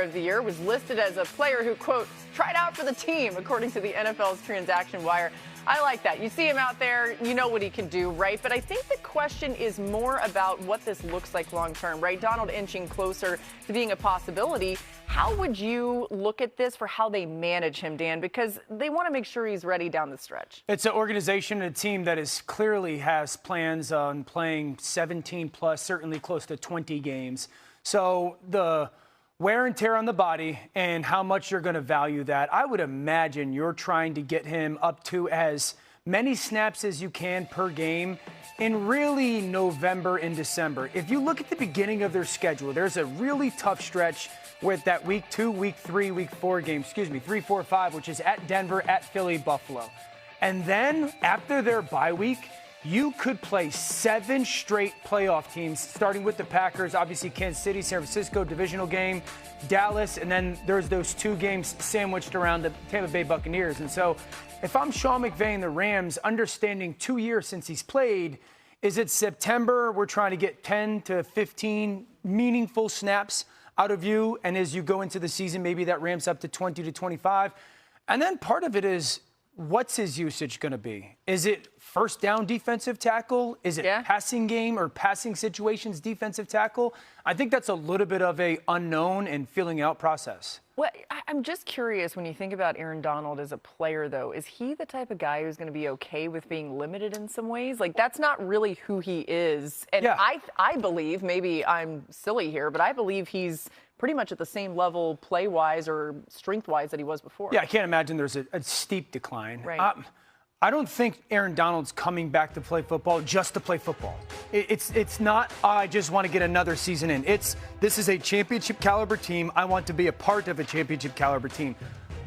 of the year, was listed as a player who, quote, tried out for the team, according to the NFL's transaction wire. I like that. You see him out there, you know what he can do, right? But I think the question is more about what this looks like long term, right? Donald inching closer to being a possibility. How would you look at this for how they manage him, Dan? Because they want to make sure he's ready down the stretch. It's an organization and a team that is clearly has plans on playing 17 plus, certainly close to 20 games. So the wear and tear on the body and how much you're going to value that, I would imagine you're trying to get him up to as many snaps as you can per game in really November and December. If you look at the beginning of their schedule, there's a really tough stretch with that week 2, week 3, week 4 game, 3, 4, 5, which is at Denver, at Philly, Buffalo. And then after their bye week, you could play 7 straight playoff teams, starting with the Packers, obviously Kansas City, San Francisco, divisional game, Dallas, and then there's those 2 games sandwiched around the Tampa Bay Buccaneers. And so if I'm Sean McVay and the Rams, understanding 2 years since he's played, is it September, we're trying to get 10 to 15 meaningful snaps out of you, and as you go into the season, maybe that ramps up to 20 to 25. And then part of it is, what's his usage going to be? Is it first down defensive tackle? Is it passing game or passing situations defensive tackle? I think that's a little bit of a unknown and filling out process. Well, I'm just curious, when you think about Aaron Donald as a player, though, is he the type of guy who's going to be okay with being limited in some ways? Like, that's not really who he is. And I believe, maybe I'm silly here, but I believe he's pretty much at the same level play-wise or strength-wise that he was before. Yeah, I can't imagine there's a steep decline. Right. I don't think Aaron Donald's coming back to play football just to play football. It's not, I just want to get another season in. This is a championship caliber team. I want to be a part of a championship caliber team.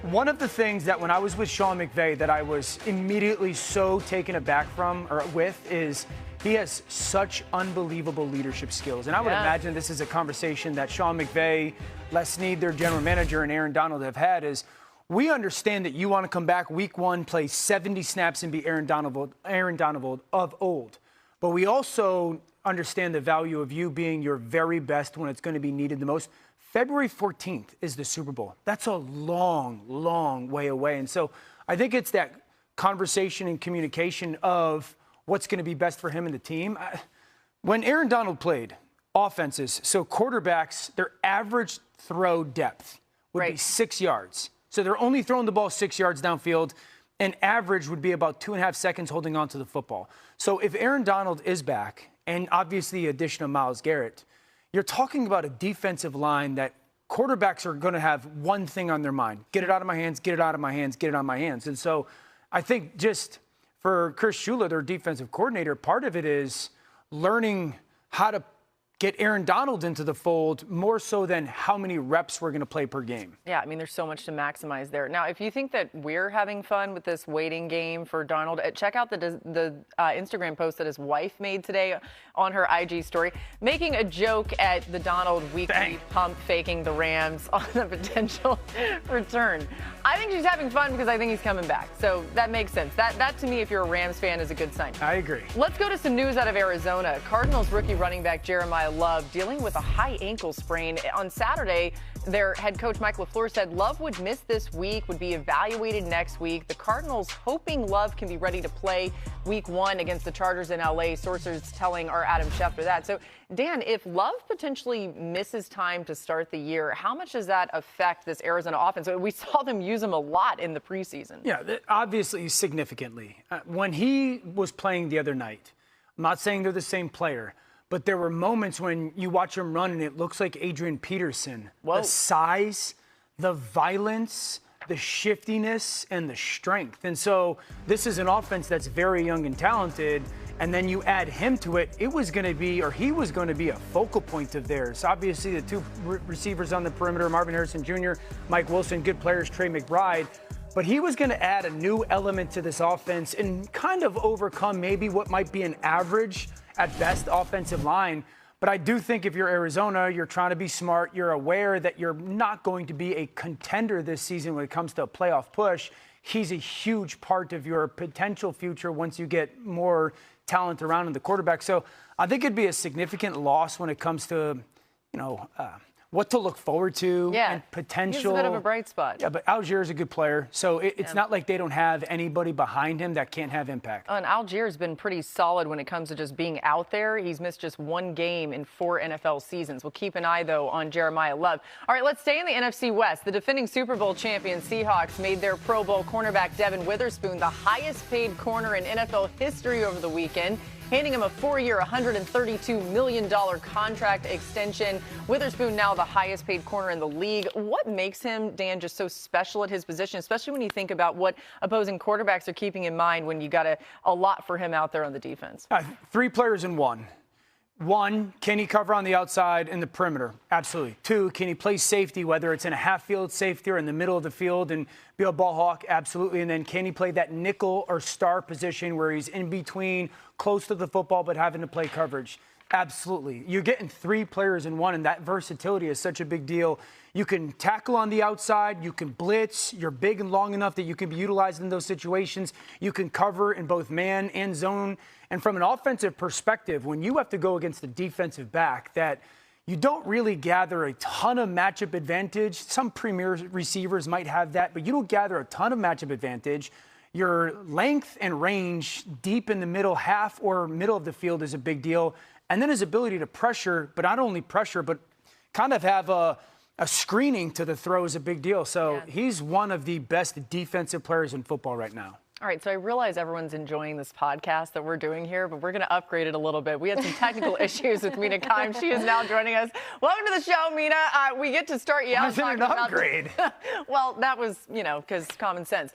One of the things that when I was with Sean McVay that I was immediately so taken aback with is he has such unbelievable leadership skills. And I would imagine this is a conversation that Sean McVay, Les Snead, their general manager, and Aaron Donald have had is, we understand that you want to come back week 1, play 70 snaps, and be Aaron Donald of old. But we also understand the value of you being your very best when it's going to be needed the most. February 14th is the Super Bowl. That's a long, long way away. And so I think it's that conversation and communication of what's going to be best for him and the team. When Aaron Donald played, offenses, so quarterbacks, their average throw depth would be 6 yards. So they're only throwing the ball 6 yards downfield, and average would be about 2.5 seconds holding on to the football. So if Aaron Donald is back, and obviously the addition of Myles Garrett, you're talking about a defensive line that quarterbacks are going to have one thing on their mind: get it out of my hands, get it out of my hands, get it out of my hands. And so I think just for Chris Shula, their defensive coordinator, part of it is learning how to get Aaron Donald into the fold more so than how many reps we're going to play per game. Yeah, I mean, there's so much to maximize there. Now, if you think that we're having fun with this waiting game for Donald, check out the Instagram post that his wife made today on her IG story, making a joke at the Donald weekly pump faking the Rams on the potential return. I think she's having fun because I think he's coming back. So that makes sense. That to me, if you're a Rams fan, is a good sign. I agree. Let's go to some news out of Arizona. Cardinals rookie running back Jeremiah Love dealing with a high ankle sprain. On Saturday, their head coach Mike LaFleur said Love would miss this week, would be evaluated next week. The Cardinals hoping Love can be ready to play week 1 against the Chargers in LA. Sources telling our Adam Schefter that. So, Dan, if Love potentially misses time to start the year, how much does that affect this Arizona offense? We saw them use him a lot in the preseason. Yeah, obviously significantly. When he was playing the other night, I'm not saying they're the same player, but there were moments when you watch him run and it looks like Adrian Peterson. Whoa. The size, the violence, the shiftiness, and the strength. And so this is an offense that's very young and talented. And then you add him to it, he was going to be a focal point of theirs. Obviously, the 2 receivers on the perimeter, Marvin Harrison Jr., Mike Wilson, good players, Trey McBride. But he was going to add a new element to this offense and kind of overcome maybe what might be an average at best offensive line. But I do think if you're Arizona, you're trying to be smart. You're aware that you're not going to be a contender this season when it comes to a playoff push. He's a huge part of your potential future once you get more talent around in the quarterback. So I think it'd be a significant loss when it comes to, what to look forward to and He's potential. a bit of a bright spot. Yeah, but Algier is a good player, so it's not like they don't have anybody behind him that can't have impact. And Algier's been pretty solid when it comes to just being out there. He's missed just one game in 4 NFL seasons. We'll keep an eye, though, on Jeremiah Love. All right, let's stay in the NFC West. The defending Super Bowl champion Seahawks made their Pro Bowl cornerback Devon Witherspoon the highest-paid corner in NFL history over the weekend, handing him a 4-year, $132 million contract extension. Witherspoon now the highest paid corner in the league. What makes him, Dan, just so special at his position, especially when you think about what opposing quarterbacks are keeping in mind when you got a lot for him out there on the defense? 3 players in one. 1, can he cover on the outside in the perimeter? Absolutely. 2, can he play safety, whether it's in a half-field safety or in the middle of the field and be a ball hawk? Absolutely. And then can he play that nickel or star position where he's in between, close to the football, but having to play coverage? Absolutely. You're getting 3 players in one, and that versatility is such a big deal. You can tackle on the outside. You can blitz. You're big and long enough that you can be utilized in those situations. You can cover in both man and zone. And from an offensive perspective, when you have to go against a defensive back that you don't really gather a ton of matchup advantage. Some premier receivers might have that, but you don't gather a ton of matchup advantage. Your length and range deep in the middle half or middle of the field is a big deal. And then his ability to pressure, but not only pressure, but kind of have a screening to the throw is a big deal. So he's one of the best defensive players in football right now. All right, so I realize everyone's enjoying this podcast that we're doing here, but we're going to upgrade it a little bit. We had some technical issues with Mina Kimes. She is now joining us. Welcome to the show, Mina. We get to start you out talking about upgrade. Well, that was, because common sense.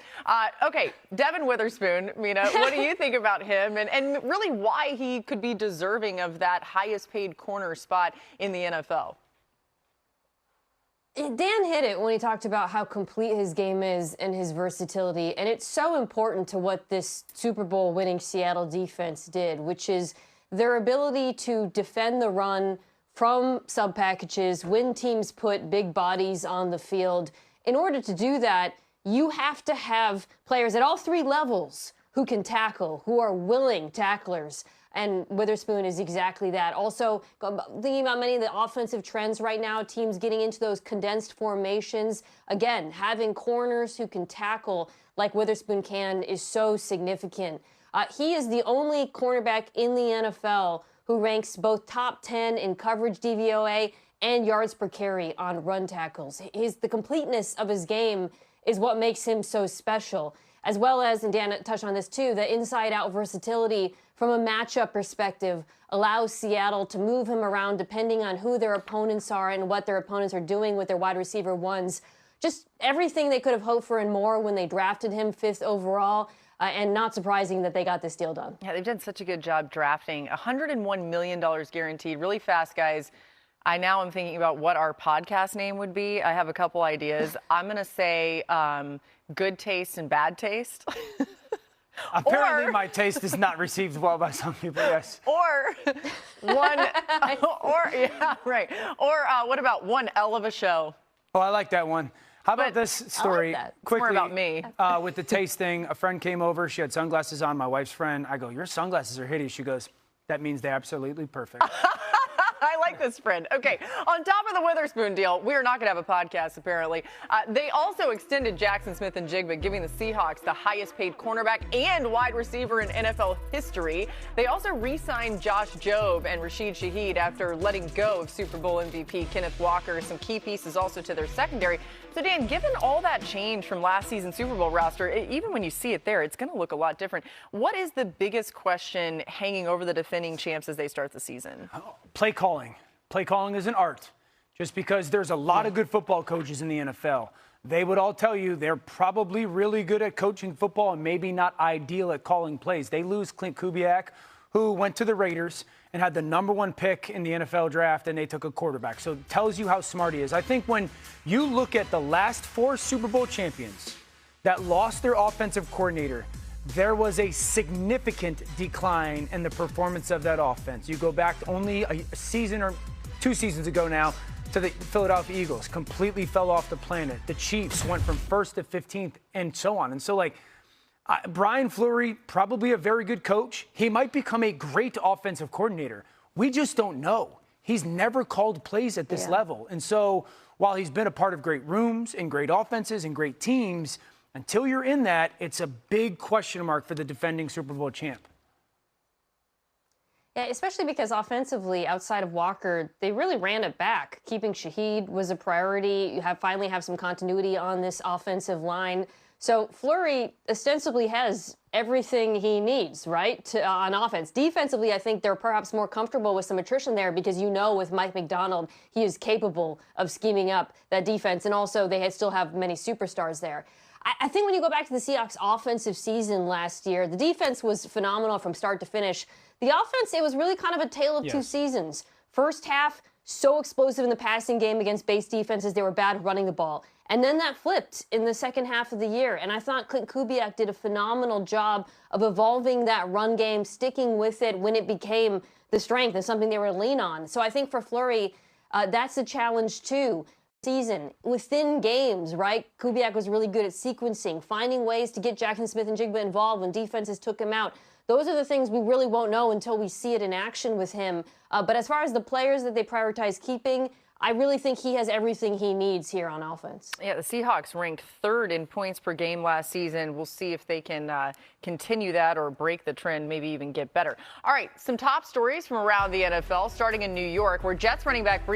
Okay, Devon Witherspoon, Mina, what do you think about him and really why he could be deserving of that highest paid corner spot in the NFL? Dan hit it when he talked about how complete his game is and his versatility. And it's so important to what this Super Bowl winning Seattle defense did, which is their ability to defend the run from sub packages when teams put big bodies on the field. In order to do that, you have to have players at all 3 levels who can tackle, who are willing tacklers. And Witherspoon is exactly that. Also, thinking about many of the offensive trends right now, teams getting into those condensed formations. Again, having corners who can tackle like Witherspoon can is so significant. He is the only cornerback in the NFL who ranks both top 10 in coverage DVOA and yards per carry on run tackles. The completeness of his game is what makes him so special. As well as, and Dan touched on this too, the inside-out versatility from a matchup perspective allows Seattle to move him around depending on who their opponents are and what their opponents are doing with their wide receiver ones. Just everything they could have hoped for and more when they drafted him 5th overall. And not surprising that they got this deal done. Yeah, they've done such a good job drafting. $101 million guaranteed. Really fast, guys. I now am thinking about what our podcast name would be. I have a couple ideas. I'm going to say good taste and bad taste. Apparently my taste is not received well by some people, yes. Or one, Or what about one L of a show? Oh, I like that one. How about this story? I like that. Quickly, it's more about me. With the taste thing, a friend came over. She had sunglasses on, my wife's friend. I go, your sunglasses are hideous. She goes, that means they're absolutely perfect. I like this friend. Okay, on top of the Witherspoon deal, we are not going to have a podcast, apparently. They also extended Jackson Smith-Njigba, giving the Seahawks the highest-paid cornerback and wide receiver in NFL history. They also re-signed Josh Jobe and Rashid Shaheed after letting go of Super Bowl MVP Kenneth Walker. Some key pieces also to their secondary. So, Dan, given all that change from last season's Super Bowl roster, even when you see it there, it's going to look a lot different. What is the biggest question hanging over the defending champs as they start the season? Play calling. Play calling is an art. Just because there's a lot of good football coaches in the NFL. They would all tell you they're probably really good at coaching football and maybe not ideal at calling plays. They lose Clint Kubiak, who went to the Raiders and had the #1 pick in the NFL draft, and they took a quarterback. So it tells you how smart he is. I think when you look at the last 4 Super Bowl champions that lost their offensive coordinator, there was a significant decline in the performance of that offense. You go back only a season or 2 seasons ago now to the Philadelphia Eagles, completely fell off the planet. The Chiefs went from 1st to 15th and so on. And so, Brian Fleury, probably a very good coach. He might become a great offensive coordinator. We just don't know. He's never called plays at this level. And so while he's been a part of great rooms and great offenses and great teams, until you're in that, it's a big question mark for the defending Super Bowl champ. Yeah, especially because offensively, outside of Walker, they really ran it back. Keeping Shaheed was a priority. You finally have some continuity on this offensive line. So Fleury ostensibly has everything he needs, right, on offense. Defensively, I think they're perhaps more comfortable with some attrition there because with Mike McDonald, he is capable of scheming up that defense. And also, they still have many superstars there. I think when you go back to the Seahawks offensive season last year, the defense was phenomenal from start to finish. The offense, it was really kind of a tale of two seasons. First half, so explosive in the passing game against base defenses. They were bad running the ball. And then that flipped in the second half of the year. And I thought Clint Kubiak did a phenomenal job of evolving that run game, sticking with it when it became the strength and something they were lean on. So I think for Fleury, that's a challenge too. Season within games, right? Kubiak was really good at sequencing, finding ways to get Jackson Smith and Jigba involved when defenses took him out. Those are the things we really won't know until we see it in action with him. But as far as the players that they prioritize keeping, I really think he has everything he needs here on offense. Yeah, the Seahawks ranked 3rd in points per game last season. We'll see if they can continue that or break the trend, maybe even get better. All right, some top stories from around the NFL, starting in New York, where Jets running back Brees